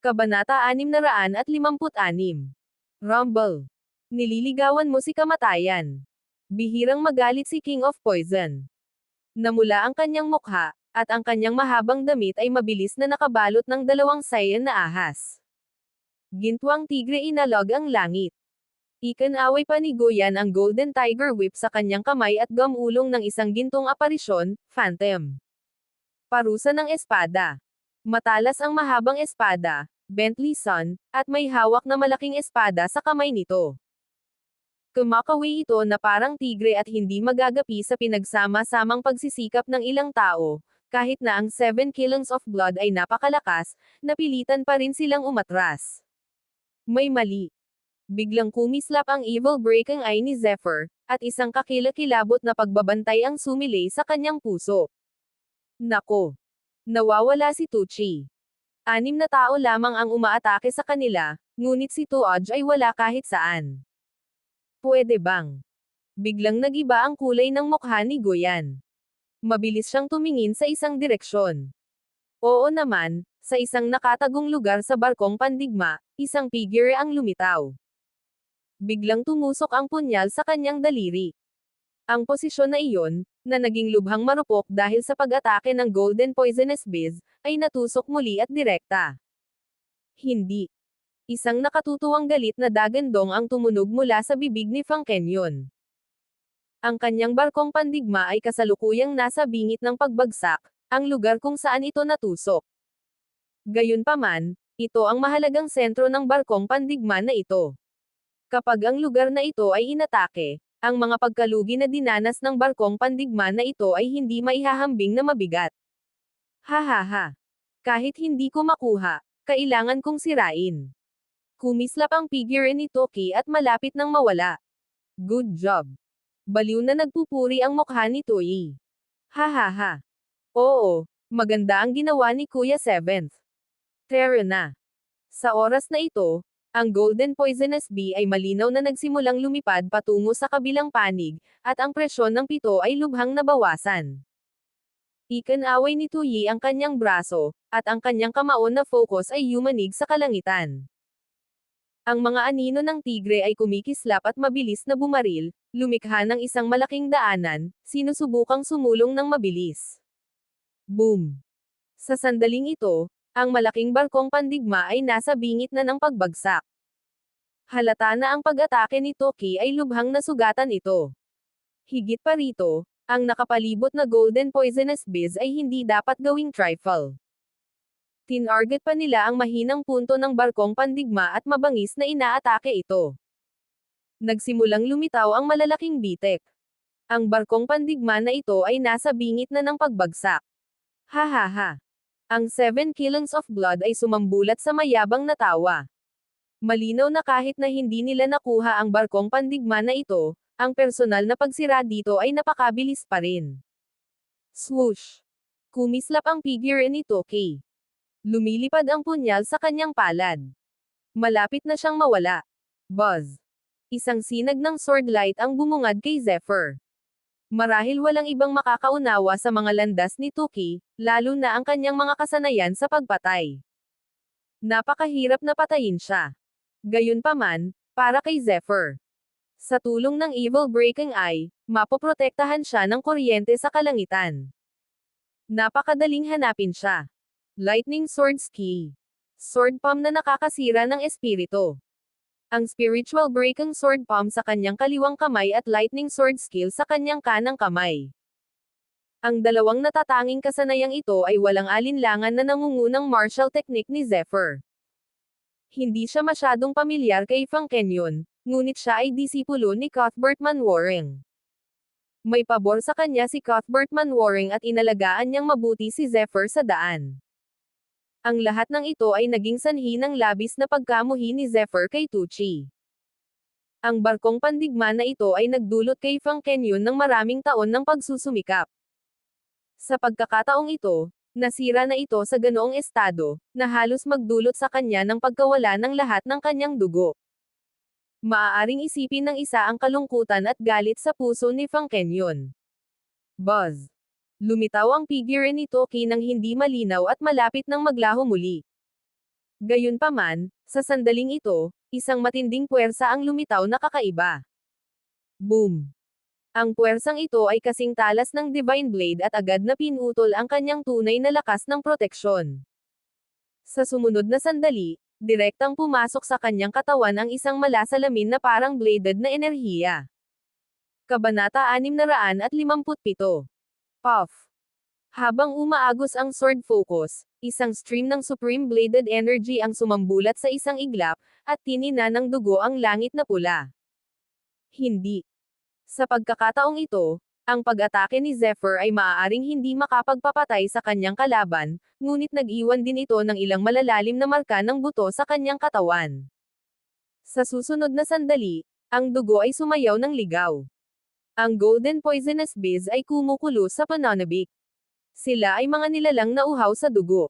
Kabanata 656. Rumble. Nililigawan mo si kamatayan. Bihirang magalit si King of Poison. Namula ang kanyang mukha, at ang kanyang mahabang damit ay mabilis na nakabalot ng dalawang sayan na ahas. Gintuang tigre inalog ang langit. Ikan-away paniguyan ang Golden Tiger Whip sa kanyang kamay at gamulong ng isang gintong aparisyon, Phantom. Parusa ng espada. Matalas ang mahabang espada, Bentley Sun, at may hawak na malaking espada sa kamay nito. Kumakawi ito na parang tigre at hindi magagapi sa pinagsama-samang pagsisikap ng ilang tao, kahit na ang 7 kilons of blood ay napakalakas, napilitan pa rin silang umatras. May mali. Biglang kumislap ang evil breaking eye ni Zephyr, at isang kakilakilabot na pagbabantay ang sumilay sa kanyang puso. Nako! Nawawala si Tucci. 6 na tao lamang ang umaatake sa kanila, ngunit si Tuoj ay wala kahit saan. Pwede bang? Biglang nagiba ang kulay ng mukha ni Goyan. Mabilis siyang tumingin sa isang direksyon. Oo naman, sa isang nakatagong lugar sa barkong pandigma, isang figure ang lumitaw. Biglang tumusok ang punyal sa kanyang daliri. Ang posisyon na iyon, na naging lubhang marupok dahil sa pag-atake ng Golden Poisonous Biz, ay natusok muli at direkta. Hindi. Isang nakatutuwang galit na dagandong ang tumunog mula sa bibig ni Fang Kenyon. Ang kanyang barkong pandigma ay kasalukuyang nasa bingit ng pagbagsak, ang lugar kung saan ito natusok. Gayunpaman, ito ang mahalagang sentro ng barkong pandigma na ito. Kapag ang lugar na ito ay inatake, ang mga pagkalugi na dinanas ng barkong pandigma na ito ay hindi maihahambing na mabigat. Hahaha. Kahit hindi ko makuha, kailangan kong sirain. Kumislap ang figure ni Toki at malapit nang mawala. Good job. Baliw na nagpupuri ang mukha ni Toyi. Hahaha. Oo, maganda ang ginawa ni Kuya Seventh. Tara na. Sa oras na ito, ang Golden Poisonous Bee ay malinaw na nagsimulang lumipad patungo sa kabilang panig, at ang presyon ng pito ay lubhang nabawasan. Ikan-away ni Tuyi ang kanyang braso, at ang kanyang kamaon na focus ay yumanig sa kalangitan. Ang mga anino ng tigre ay kumikislap at mabilis na bumaril, lumikha ng isang malaking daanan, sinusubukang sumulong ng mabilis. Boom! Sa sandaling ito, ang malaking barkong pandigma ay nasa bingit na ng pagbagsak. Halata na ang pag-atake ni Toki ay lubhang nasugatan ito. Higit pa rito, ang nakapalibot na Golden Poisonous Biz ay hindi dapat gawing trifle. Tinarget pa nila ang mahinang punto ng barkong pandigma at mabangis na inaatake ito. Nagsimulang lumitaw ang malalaking bitek. Ang barkong pandigma na ito ay nasa bingit na ng pagbagsak. Hahaha. Ang 7 kilons of blood ay sumambulat sa mayabang na tawa. Malinaw na kahit na hindi nila nakuha ang barkong pandigma na ito, ang personal na pagsira dito ay napakabilis pa rin. Swoosh! Kumislap ang figure ni Toki. Lumilipad ang punyal sa kanyang palad. Malapit na siyang mawala. Buzz! Isang sinag ng sword light ang bumungad kay Zephyr. Marahil walang ibang makakaunawa sa mga landas ni Toki, lalo na ang kanyang mga kasanayan sa pagpatay. Napakahirap na patayin siya. Gayunpaman, para kay Zephyr. Sa tulong ng Evil Breaking Eye, mapoprotektahan siya ng kuryente sa kalangitan. Napakadaling hanapin siya. Lightning Sword Ski. Sword palm na nakakasira ng espiritu. Ang Spiritual Breaking Sword palm sa kanyang kaliwang kamay at Lightning Sword Skill sa kanyang kanang kamay. Ang dalawang natatanging kasanayang ito ay walang alinlangan na nangungunang martial technique ni Zephyr. Hindi siya masyadong pamilyar kay Fang Kenyon, ngunit siya ay disipulo ni Cuthbert Manwaring. May pabor sa kanya si Cuthbert Manwaring at inalagaan niyang mabuti si Zephyr sa daan. Ang lahat ng ito ay naging sanhi ng labis na pagkamuhi ni Zephyr kay Tucci. Ang barkong pandigma na ito ay nagdulot kay Fang Kenyon ng maraming taon ng pagsusumikap. Sa pagkakataong ito, nasira na ito sa ganoong estado, na halos magdulot sa kanya ng pagkawala ng lahat ng kanyang dugo. Maaaring isipin ng isa ang kalungkutan at galit sa puso ni Fang Kenyon. Buzz! Lumitaw ang figure ni Toki nang hindi malinaw at malapit nang maglaho muli. Gayunpaman, sa sandaling ito, isang matinding puwersa ang lumitaw na kakaiba. Boom! Ang puwersang ito ay kasing talas ng Divine Blade at agad na pinutol ang kanyang tunay na lakas ng proteksyon. Sa sumunod na sandali, direktang pumasok sa kanyang katawan ang isang malasalamin na parang bladed na enerhiya. Kabanata 657. Puff. Habang umaagos ang Sword Focus, isang stream ng Supreme Bladed Energy ang sumambulat sa isang iglap, at tinina ng dugo ang langit na pula. Hindi. Sa pagkakataong ito, ang pag-atake ni Zephyr ay maaaring hindi makapagpapatay sa kanyang kalaban, ngunit nag-iwan din ito ng ilang malalalim na marka ng buto sa kanyang katawan. Sa susunod na sandali, ang dugo ay sumayaw ng ligaw. Ang Golden Poisonous Bees ay kumukulo sa pananabik. Sila ay mga nilalang na uhaw sa dugo.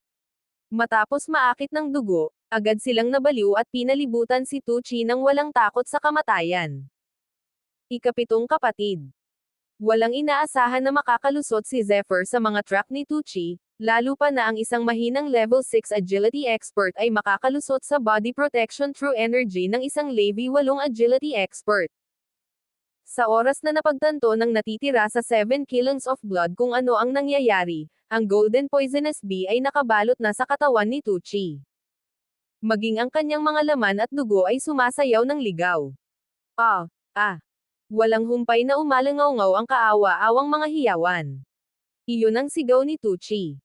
Matapos maakit ng dugo, agad silang nabaliw at pinalibutan si Tucci ng walang takot sa kamatayan. Ikapitong kapatid. Walang inaasahan na makakalusot si Zephyr sa mga track ni Tucci, lalo pa na ang isang mahinang level 6 agility expert ay makakalusot sa body protection through energy ng isang level 8 agility expert. Sa oras na napagtanto ng natitira sa 7 kilons of blood kung ano ang nangyayari, ang Golden Poisonous Bee ay nakabalot na sa katawan ni Tucci. Maging ang kanyang mga laman at dugo ay sumasayaw ng ligaw. Walang humpay na umalangaw-ngaw ang kaawa-awang mga hiyawan. Iyon ang sigaw ni Tucci.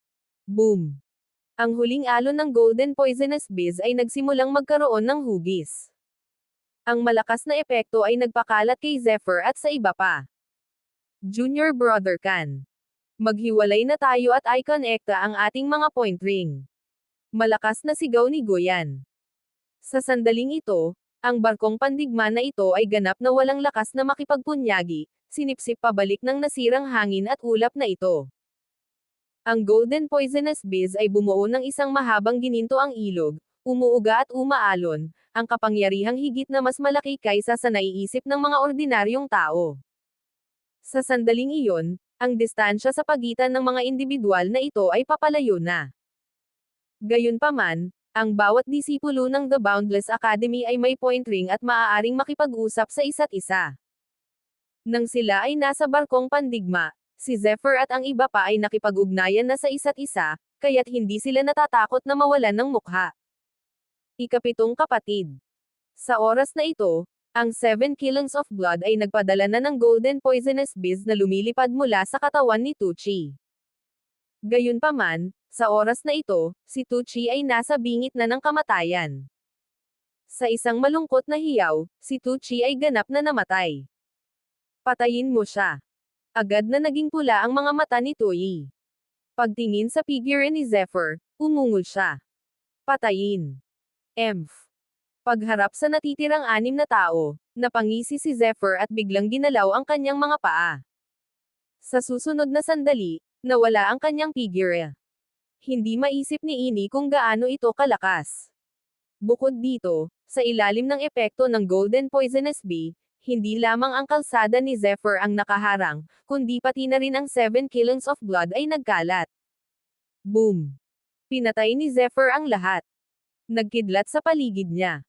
Boom! Ang huling alon ng Golden Poisonous Bees ay nagsimulang magkaroon ng hugis. Ang malakas na epekto ay nagpakalat kay Zephyr at sa iba pa. Junior Brother Kan. Maghiwalay na tayo at i-connecta ang ating mga point ring. Malakas na sigaw ni Goyan. Sa sandaling ito, ang barkong pandigma na ito ay ganap na walang lakas na makipagpunyagi, sinipsip pabalik ng nasirang hangin at ulap na ito. Ang Golden Poisonous Bees ay bumuo ng isang mahabang ginintoang ilog, umuuga at umaalon, ang kapangyarihang higit na mas malaki kaysa sa naiisip ng mga ordinaryong tao. Sa sandaling iyon, ang distansya sa pagitan ng mga individual na ito ay papalayo na. Gayunpaman, ang bawat disipulo ng The Boundless Academy ay may point ring at maaaring makipag-usap sa isa't isa. Nang sila ay nasa barkong pandigma, si Zephyr at ang iba pa ay nakipag-ugnayan na sa isa't isa, kaya't hindi sila natatakot na mawalan ng mukha. Ikapitong kapatid. Sa oras na ito, ang 7 kilons of blood ay nagpadala na ng Golden Poisonous Bees na lumilipad mula sa katawan ni Tucci. Gayunpaman, sa oras na ito, si Tucci ay nasa bingit na ng kamatayan. Sa isang malungkot na hiyaw, si Tucci ay ganap na namatay. Patayin mo siya. Agad na naging pula ang mga mata ni Toyi. Pagtingin sa figure ni Zephyr, umungol siya. Patayin. Pagharap sa natitirang 6 na tao, napangisi si Zephyr at biglang ginalaw ang kanyang mga paa. Sa susunod na sandali, nawala ang kanyang figure. Hindi maisip ni Ini kung gaano ito kalakas. Bukod dito, sa ilalim ng epekto ng Golden Poisonous Bee, hindi lamang ang kalsada ni Zephyr ang nakaharang, kundi pati na rin ang 7 kilons of blood ay nagkalat. Boom! Pinatay ni Zephyr ang lahat. Nagkidlat sa paligid niya.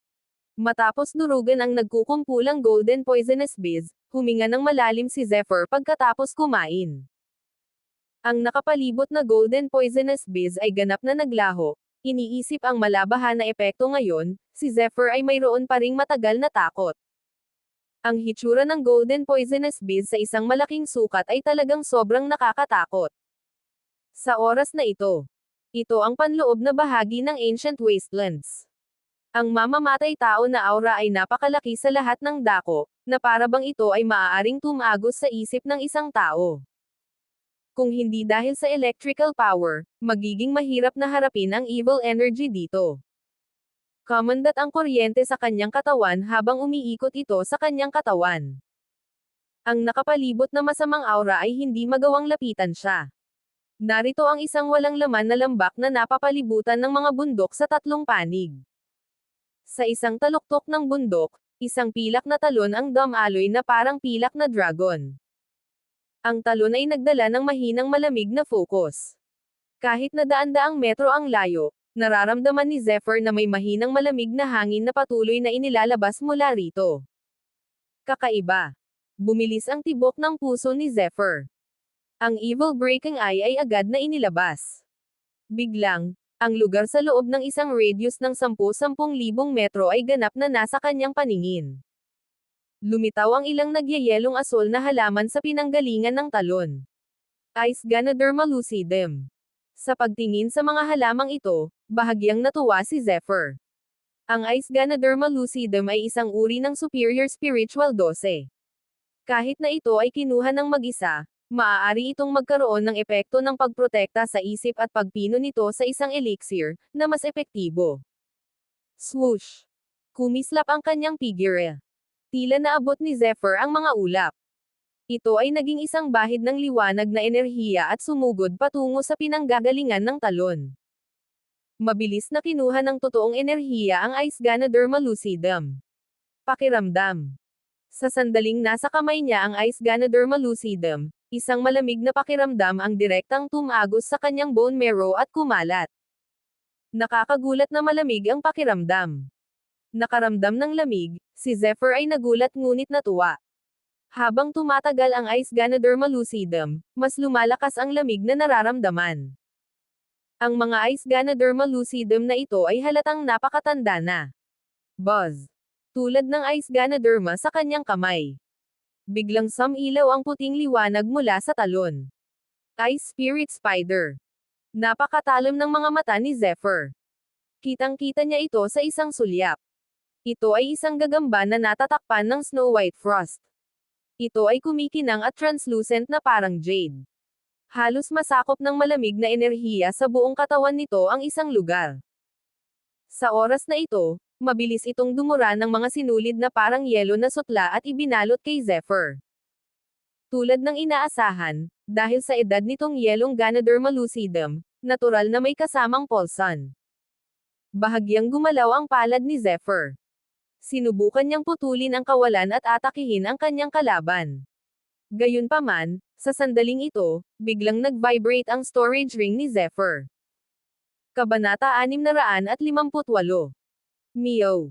Matapos durugan ang nagkukumpulang Golden Poisonous Bees, huminga ng malalim si Zephyr pagkatapos kumain. Ang nakapalibot na Golden Poisonous Bees ay ganap na naglaho. Iniisip ang malabahan na epekto ngayon, si Zephyr ay mayroon pa ring matagal na takot. Ang hitsura ng Golden Poisonous Bees sa isang malaking sukat ay talagang sobrang nakakatakot. Sa oras na ito, ito ang panloob na bahagi ng Ancient Wastelands. Ang mamamatay tao na aura ay napakalaki sa lahat ng dako, na parabang ito ay maaaring tumagos sa isip ng isang tao. Kung hindi dahil sa electrical power, magiging mahirap na harapin ang evil energy dito. Kumandat ang kuryente sa kanyang katawan habang umiikot ito sa kanyang katawan. Ang nakapalibot na masamang aura ay hindi magawang lapitan siya. Narito ang isang walang laman na lambak na napapalibutan ng mga bundok sa 3 panig. Sa isang taluktok ng bundok, isang pilak na talon ang dumaloy na parang pilak na dragon. Ang talon ay nagdala ng mahinang malamig na focus. Kahit na daan-daang metro ang layo, Nararamdaman ni Zephyr na may mahinang malamig na hangin na patuloy na inilalabas mula rito. Kakaiba. Bumilis ang tibok ng puso ni Zephyr. Ang evil breaking eye ay agad na inilabas. Biglang, ang lugar sa loob ng isang radius ng 10,000 metro ay ganap na nasa kanyang paningin. Lumitaw ang ilang nagyayelong asol na halaman sa pinanggalingan ng talon. Ice Ganoderma lucidum. Sa pagtingin sa mga halamang ito, bahagyang natuwa si Zephyr. Ang Ice Ganoderma lucidum ay isang uri ng superior spiritual dose. Kahit na ito ay kinuha ng mag-isa, maaari itong magkaroon ng epekto ng pagprotekta sa isip at pagpino nito sa isang elixir, na mas epektibo. Swoosh! Kumislap ang kanyang figure. Tila naabot ni Zephyr ang mga ulap. Ito ay naging isang bahid ng liwanag na enerhiya at sumugod patungo sa pinanggagalingan ng talon. Mabilis na kinuha ng totoong enerhiya ang Ice Ganoderma lucidum. Pakiramdam. Sa sandaling nasa kamay niya ang Ice Ganoderma lucidum, isang malamig na pakiramdam ang direktang tumagos sa kanyang bone marrow at kumalat. Nakakagulat na malamig ang pakiramdam. Nakaramdam ng lamig, si Zephyr ay nagulat ngunit natuwa. Habang tumatagal ang Ice Ganoderma lucidum, mas lumalakas ang lamig na nararamdaman. Ang mga Ice Ganoderma lucidum na ito ay halatang napakatanda na. Buzz. Tulad ng Ice Ganoderma sa kanyang kamay. Biglang sumilaw ang puting liwanag mula sa talon. Ice Spirit Spider. Napakatalim ng mga mata ni Zephyr. Kitang-kita niya ito sa isang sulyap. Ito ay isang gagamba na natatakpan ng Snow White Frost. Ito ay kumikinang at translucent na parang jade. Halos masakop ng malamig na enerhiya sa buong katawan nito ang isang lugar. Sa oras na ito, mabilis itong dumura ng mga sinulid na parang yelo na sutla at ibinalot kay Zephyr. Tulad ng inaasahan, dahil sa edad nitong yelong Ganoderma lucidum, natural na may kasamang pulsan. Bahagyang gumalaw ang palad ni Zephyr. Sinubukan niyang putulin ang kawalan at atakihin ang kanyang kalaban. Gayunpaman, sa sandaling ito, biglang nag-vibrate ang storage ring ni Zephyr. Kabanata 658. Meow.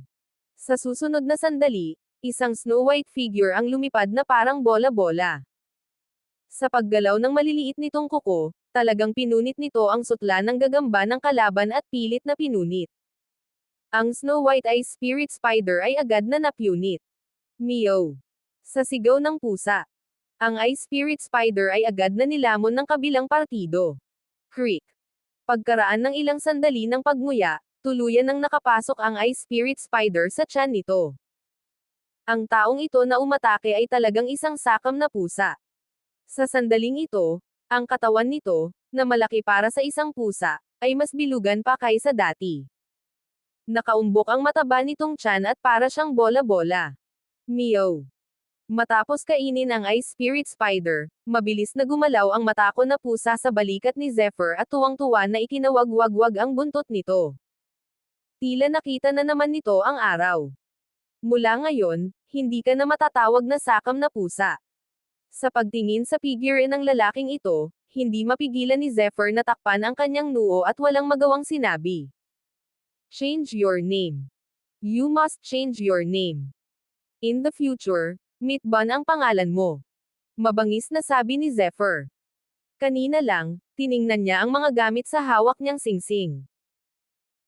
Sa susunod na sandali, isang Snow White figure ang lumipad na parang bola-bola. Sa paggalaw ng maliliit nitong kuko, talagang pinunit nito ang sutla ng gagamba ng kalaban at pilit na pinunit. Ang Snow White Ice Spirit Spider ay agad na napunit. Meow. Sa sigaw ng pusa. Ang Ice Spirit Spider ay agad na nilamon ng kabilang partido. Creak. Pagkaraan ng ilang sandali ng pagmuya, tuluyan nang nakapasok ang Ice Spirit Spider sa tiyan nito. Ang taong ito na umatake ay talagang isang sakam na pusa. Sa sandaling ito, ang katawan nito, na malaki para sa isang pusa, ay mas bilugan pa kaysa dati. Nakaumbok ang mataba nitong tiyan at para siyang bola-bola. Meow. Matapos kainin ang Ice Spirit Spider, mabilis na gumalaw ang matako na pusa sa balikat ni Zephyr at tuwang-tuwa na ikinawag-wagwag ang buntot nito. Tila nakita na naman nito ang araw. Mula ngayon, hindi ka na matatawag na sakam na pusa. Sa pagtingin sa figure ng lalaking ito, hindi mapigilan ni Zephyr na takpan ang kanyang noo at walang magawang sinabi. Change your name. You must change your name. In the future, Meatbun ang pangalan mo. Mabangis na sabi ni Zephyr. Kanina lang, tiningnan niya ang mga gamit sa hawak niyang singsing.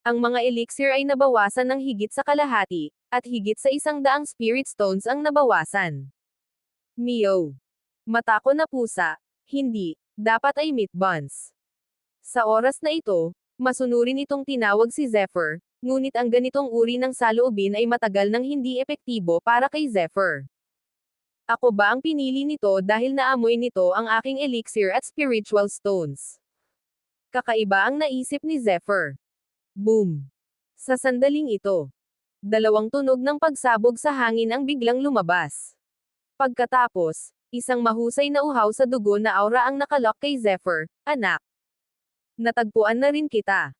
Ang mga elixir ay nabawasan ng higit sa kalahati, at higit sa 100 spirit stones ang nabawasan. Meow. Matako na pusa, hindi, dapat ay meatbuns. Sa oras na ito, masunurin itong tinawag si Zephyr, ngunit ang ganitong uri ng saloobin ay matagal nang hindi epektibo para kay Zephyr. Ako ba ang pinili nito dahil naamoy nito ang aking elixir at spiritual stones? Kakaiba ang naisip ni Zephyr. Boom! Sa sandaling ito, dalawang tunog ng pagsabog sa hangin ang biglang lumabas. Pagkatapos, isang mahusay na uhaw sa dugo na aura ang nakalok kay Zephyr, anak. Natagpuan na rin kita.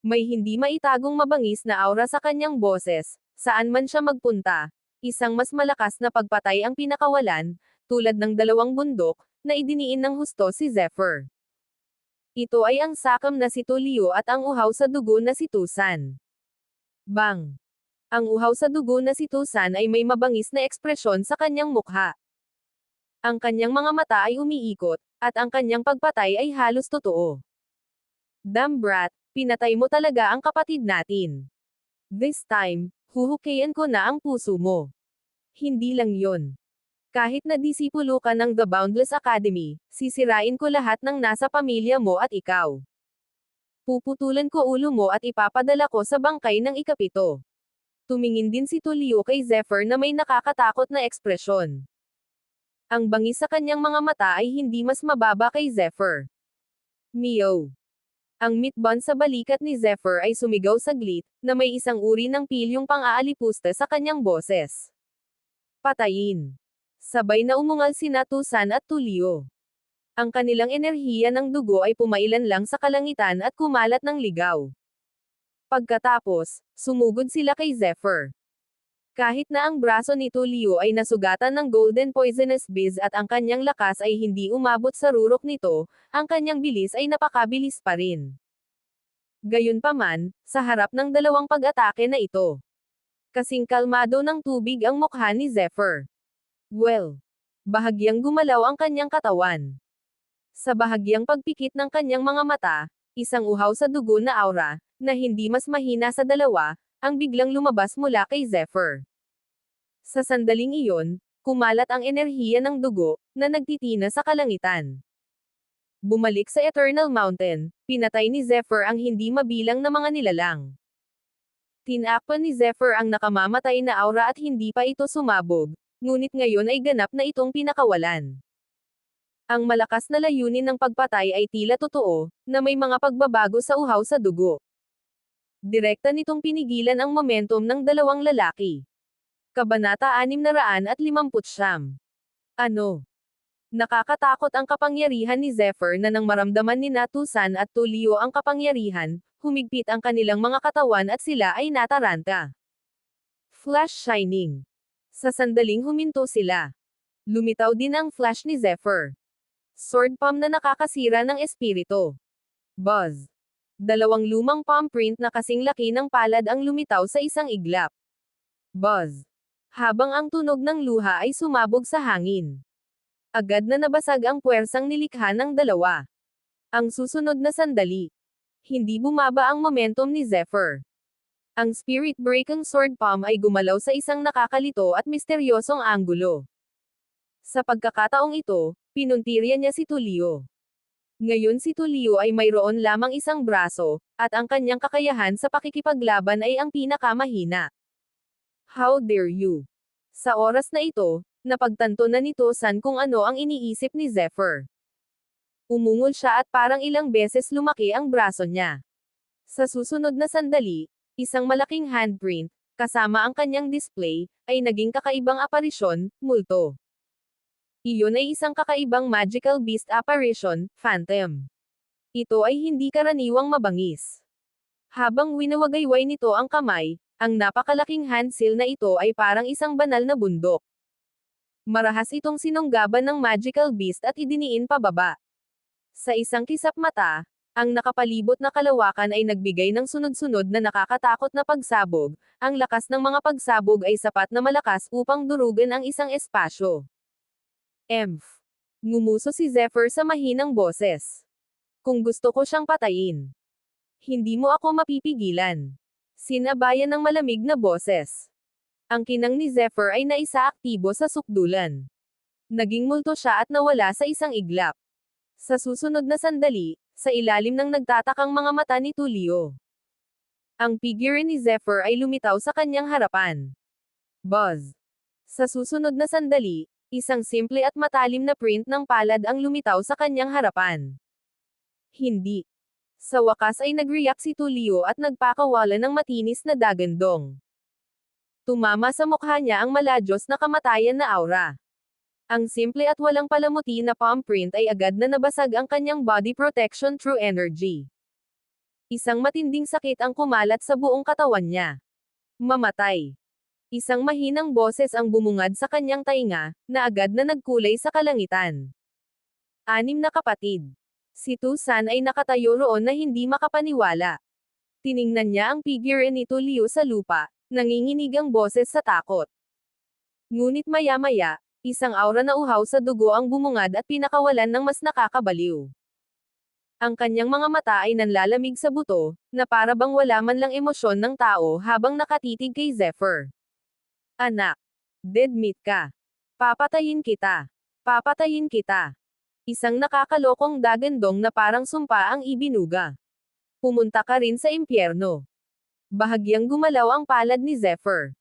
May hindi maitagong mabangis na aura sa kanyang boses, saan man siya magpunta. Isang mas malakas na pagpatay ang pinakawalan, tulad ng dalawang bundok, na idiniin ng husto si Zephyr. Ito ay ang sakam na si Tulio at ang uhaw sa dugo na si Tusan. Bang! Ang uhaw sa dugo na si Tusan ay may mabangis na ekspresyon sa kanyang mukha. Ang kanyang mga mata ay umiikot, at ang kanyang pagpatay ay halos totoo. Damn brat, pinatay mo talaga ang kapatid natin. This time, huhukayan ko na ang puso mo. Hindi lang yon. Kahit na disipulo ka ng The Boundless Academy, sisirain ko lahat ng nasa pamilya mo at ikaw. Puputulan ko ulo mo at ipapadala ko sa bangkay ng ikapito. Tumingin din si Tulio kay Zephyr na may nakakatakot na ekspresyon. Ang bangis sa kanyang mga mata ay hindi mas mababa kay Zephyr. Meow. Ang meat bun sa balikat ni Zephyr ay sumigaw saglit, na may isang uri ng pilyong pang-aalipusta sa kanyang boses. Patayin. Sabay na umungal sina Tusan at Tulio. Ang kanilang enerhiya ng dugo ay pumailan lang sa kalangitan at kumalat ng ligaw. Pagkatapos, sumugod sila kay Zephyr. Kahit na ang braso ni Tulio ay nasugatan ng golden poisonous bees at ang kanyang lakas ay hindi umabot sa rurok nito, ang kanyang bilis ay napakabilis pa rin. Gayunpaman, sa harap ng dalawang pag-atake na ito, kasing kalmado ng tubig ang mukha ni Zephyr. Well, bahagyang gumalaw ang kanyang katawan. Sa bahagyang pagpikit ng kanyang mga mata, isang uhaw sa dugo na aura, na hindi mas mahina sa dalawa, ang biglang lumabas mula kay Zephyr. Sa sandaling iyon, kumalat ang enerhiya ng dugo, na nagtitina sa kalangitan. Bumalik sa Eternal Mountain, pinatay ni Zephyr ang hindi mabilang na mga nilalang. Tinakpan ni Zephyr ang nakamamatay na aura at hindi pa ito sumabog, ngunit ngayon ay ganap na itong pinakawalan. Ang malakas na layunin ng pagpatay ay tila totoo, na may mga pagbabago sa uhaw sa dugo. Direkta nitong pinigilan ang momentum ng dalawang lalaki. Kabanata 659. Ano? Nakakatakot ang kapangyarihan ni Zephyr na nang maramdaman ni Tusan at Tulio ang kapangyarihan, humigpit ang kanilang mga katawan at sila ay nataranta. Flash shining. Sa sandaling huminto sila. Lumitaw din ang flash ni Zephyr. Sword palm na nakakasira ng espiritu. Buzz. Dalawang lumang palm print na kasing laki ng palad ang lumitaw sa isang iglap. Buzz. Habang ang tunog ng luha ay sumabog sa hangin. Agad na nabasag ang puwersang nilikha ng dalawa. Ang susunod na sandali. Hindi bumaba ang momentum ni Zephyr. Ang spirit breaking sword palm ay gumalaw sa isang nakakalito at misteryosong anggulo. Sa pagkakataong ito, pinuntirya niya si Tulio. Ngayon si Tulio ay mayroon lamang isang braso, at ang kanyang kakayahan sa pakikipaglaban ay ang pinakamahina. How dare you? Sa oras na ito, napagtanto na ni Tusan kung ano ang iniisip ni Zephyr. Umungol siya at parang ilang beses lumaki ang braso niya. Sa susunod na sandali, isang malaking handprint, kasama ang kanyang display, ay naging kakaibang aparisyon, multo. Iyon ay isang kakaibang magical beast apparition, phantom. Ito ay hindi karaniwang mabangis. Habang winawagayway nito ang kamay, ang napakalaking hand seal na ito ay parang isang banal na bundok. Marahas itong sinunggaban ng magical beast at idiniin pababa. Sa isang kisap mata, ang nakapalibot na kalawakan ay nagbigay ng sunod-sunod na nakakatakot na pagsabog, ang lakas ng mga pagsabog ay sapat na malakas upang durugan ang isang espasyo. Emph! Ngumuso si Zephyr sa mahinang boses. Kung gusto ko siyang patayin, hindi mo ako mapipigilan. Sinabayan ng malamig na boses. Ang kinang ni Zephyr ay naisaaktibo sa sukdulan. Naging multo siya at nawala sa isang iglap. Sa susunod na sandali, sa ilalim ng nagtatakang mga mata ni Tulio, ang figure ni Zephyr ay lumitaw sa kanyang harapan. Buzz! Sa susunod na sandali, isang simple at matalim na print ng palad ang lumitaw sa kanyang harapan. Hindi. Sa wakas ay nag-react si Tulio at nagpakawala ng matinis na dagandong. Tumama sa mukha niya ang maladyos na kamatayan na aura. Ang simple at walang palamuti na palm print ay agad na nabasag ang kanyang body protection through energy. Isang matinding sakit ang kumalat sa buong katawan niya. Mamatay. Isang mahinang boses ang bumungad sa kanyang tainga, na agad na nagkulay sa kalangitan. 6 na kapatid. Si Tusan ay nakatayo roon na hindi makapaniwala. Tiningnan niya ang figure ni Tulio sa lupa, nanginginig ang boses sa takot. Ngunit maya-maya, isang aura na uhaw sa dugo ang bumungad at pinakawalan ng mas nakakabaliw. Ang kanyang mga mata ay nanlalamig sa buto, na para bang wala man lang emosyon ng tao habang nakatitig kay Zephyr. Anak, dead meat ka. Papatayin kita. Papatayin kita. Isang nakakalokong dagandong na parang sumpa ang ibinuga. Pumunta ka rin sa impyerno. Bahagyang gumalaw ang palad ni Zephyr.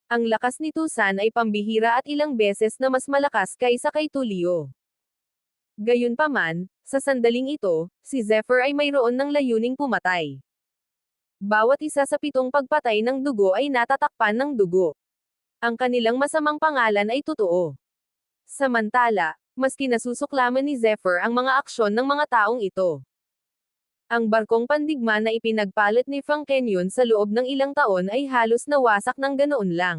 Ang lakas ni Tusan ay pambihira at ilang beses na mas malakas kaysa kay Tulio. Gayunpaman, sa sandaling ito, si Zephyr ay mayroon ng layuning pumatay. Bawat isa sa 7 pagpatay ng dugo ay natatakpan ng dugo. Ang kanilang masamang pangalan ay totoo. Samantala, mas kinasusuklaman ni Zephyr ang mga aksyon ng mga taong ito. Ang barkong pandigma na ipinagpalit ni Frank Kenyon sa loob ng ilang taon ay halos nawasak ng ganoon lang.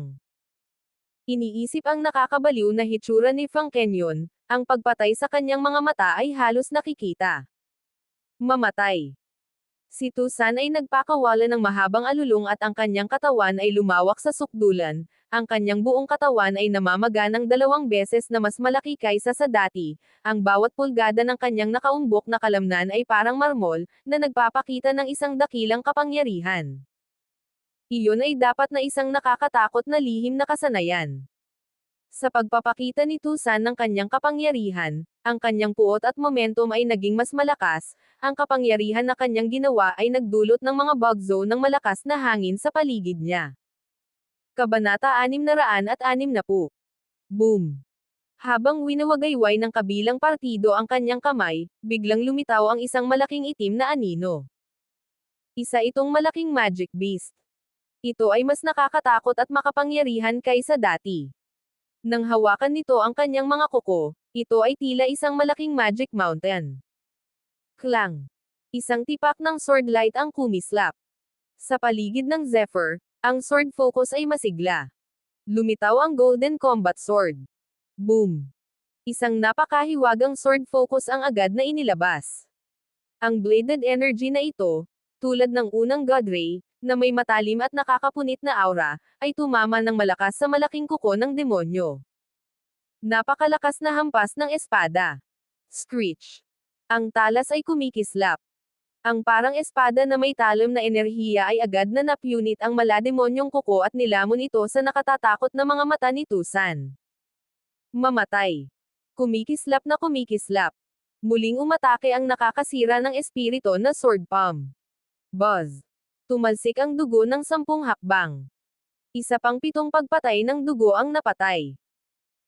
Iniisip ang nakakabaliw na hitsura ni Frank Kenyon, ang pagpatay sa kanyang mga mata ay halos nakikita. Mamatay. Si Tusan ay nagpakawala ng mahabang alulong at ang kanyang katawan ay lumawak sa sukdulan, ang kanyang buong katawan ay namamaga ng 2 beses na mas malaki kaysa sa dati, ang bawat pulgada ng kanyang nakaumbok na kalamnan ay parang marmol, na nagpapakita ng isang dakilang kapangyarihan. Iyon ay dapat na isang nakakatakot na lihim na kasanayan. Sa pagpapakita ni Tusan ng kanyang kapangyarihan, ang kanyang puot at momentum ay naging mas malakas, ang kapangyarihan na kanyang ginawa ay nagdulot ng mga bug zone ng malakas na hangin sa paligid niya. Kabanata 660. Boom! Habang winawagayway ng kabilang partido ang kanyang kamay, biglang lumitaw ang isang malaking itim na anino. Isa itong malaking magic beast. Ito ay mas nakakatakot at makapangyarihan kaysa dati. Nang hawakan nito ang kanyang mga kuko, ito ay tila isang malaking magic mountain. Klang! Isang tipak ng sword light ang kumislap. Sa paligid ng Zephyr, ang sword focus ay masigla. Lumitaw ang golden combat sword. Boom! Isang napakahiwagang sword focus ang agad na inilabas. Ang bladed energy na ito, tulad ng unang God Ray, na may matalim at nakakapunit na aura, ay tumama ng malakas sa malaking kuko ng demonyo. Napakalakas na hampas ng espada. Screech! Ang talas ay kumikislap. Ang parang espada na may talim na enerhiya ay agad na napunit ang malademonyong kuko at nilamon ito sa nakatatakot na mga mata ni Tusan. Mamatay. Kumikislap na kumikislap. Muling umatake ang nakakasira ng espirito na sword palm. Buzz! Tumalsik ang dugo ng 10 hakbang. Isa pang 7 pagpatay ng dugo ang napatay.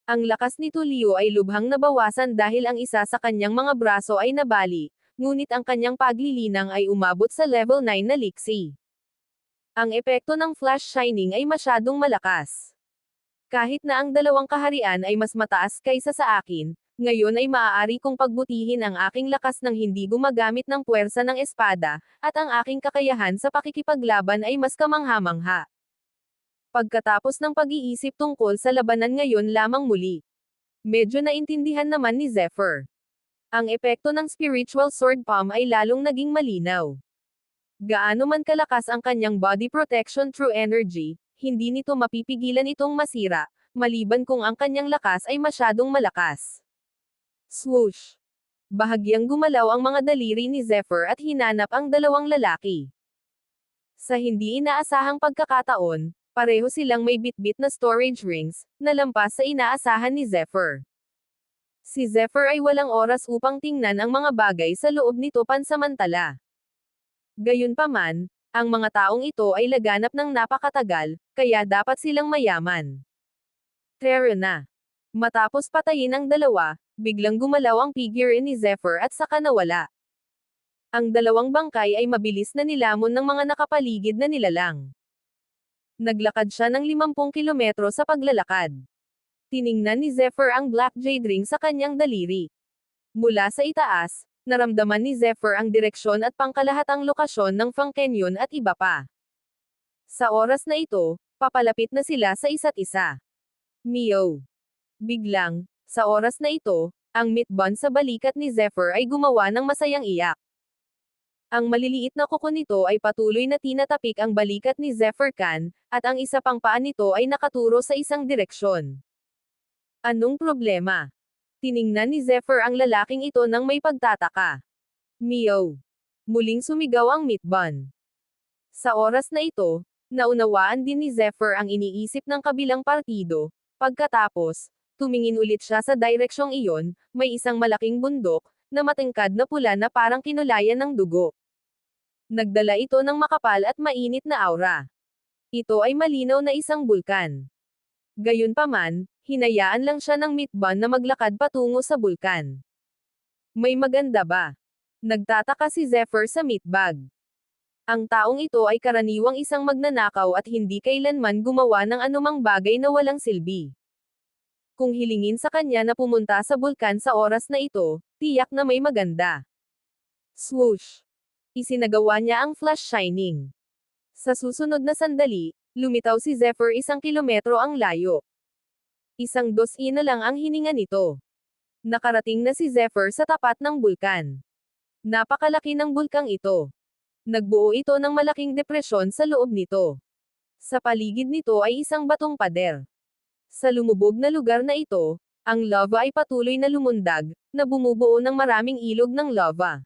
Ang lakas ni Tulio ay lubhang nabawasan dahil ang isa sa kanyang mga braso ay nabali, ngunit ang kanyang paglilinang ay umabot sa level 9 na liksi. Ang epekto ng flash shining ay masyadong malakas. Kahit na ang 2 kaharian ay mas mataas kaysa sa akin, ngayon ay maaari kong pagbutihin ang aking lakas ng hindi gumagamit ng puwersa ng espada, at ang aking kakayahan sa pakikipaglaban ay mas kamangha-mangha. Pagkatapos ng pag-iisip tungkol sa labanan ngayon lamang muli, medyo naintindihan naman ni Zephyr. Ang epekto ng spiritual sword palm ay lalong naging malinaw. Gaano man kalakas ang kanyang body protection true energy, hindi nito mapipigilan itong masira, maliban kung ang kanyang lakas ay masyadong malakas. Swoosh! Bahagyang gumalaw ang mga daliri ni Zephyr at hinanap ang 2 lalaki. Sa hindi inaasahang pagkakataon, pareho silang may bitbit na storage rings, na lampas sa inaasahan ni Zephyr. Si Zephyr ay walang oras upang tingnan ang mga bagay sa loob nito pansamantala. Gayunpaman, ang mga taong ito ay laganap ng napakatagal, kaya dapat silang mayaman. Tara na! Matapos patayin ang 2, biglang gumalaw ang figure ni Zephyr at saka nawala. Ang 2 bangkay ay mabilis na nilamon ng mga nakapaligid na nilalang. Naglakad siya ng 50 kilometro sa paglalakad. Tiningnan ni Zephyr ang black jade ring sa kanyang daliri. Mula sa itaas, naramdaman ni Zephyr ang direksyon at pangkalahatang lokasyon ng Frank Kenyon at iba pa. Sa oras na ito, papalapit na sila sa isa't isa. Meow! Biglang, sa oras na ito, Ang meat bun sa balikat ni Zephyr ay gumawa ng masayang iyak. Ang maliliit na kuko nito ay patuloy na tinatapik ang balikat ni Zephyr Khan, at ang isa pang paa nito ay nakaturo sa isang direksyon. Anong problema? Tiningnan ni Zephyr ang lalaking ito nang may pagtataka. Meow. Muling sumigaw ang meat bun. Sa oras na ito, naunawaan din ni Zephyr ang iniisip ng kabilang partido. Pagkatapos, tumingin ulit siya sa direksyong iyon, may isang malaking bundok, na matingkad na pula na parang kinulayan ng dugo. Nagdala ito ng makapal at mainit na aura. Ito ay malinaw na isang bulkan. Gayunpaman, hinayaan lang siya ng meat bun na maglakad patungo sa bulkan. May maganda ba? Nagtataka si Zephyr sa meat bag. Ang taong ito ay karaniwang isang magnanakaw at hindi kailanman gumawa ng anumang bagay na walang silbi. Kung hilingin sa kanya na pumunta sa bulkan sa oras na ito, tiyak na may maganda. Swoosh! Isinagawa niya ang flash shining. Sa susunod na sandali, lumitaw si Zephyr 1 kilometro ang layo. 12 na lang ang hininga nito. Nakarating na si Zephyr sa tapat ng bulkan. Napakalaki ng bulkang ito. Nagbuo ito ng malaking depresyon sa loob nito. Sa paligid nito ay isang batong pader. Sa lumubog na lugar na ito, ang lava ay patuloy na lumundag, na bumubuo ng maraming ilog ng lava.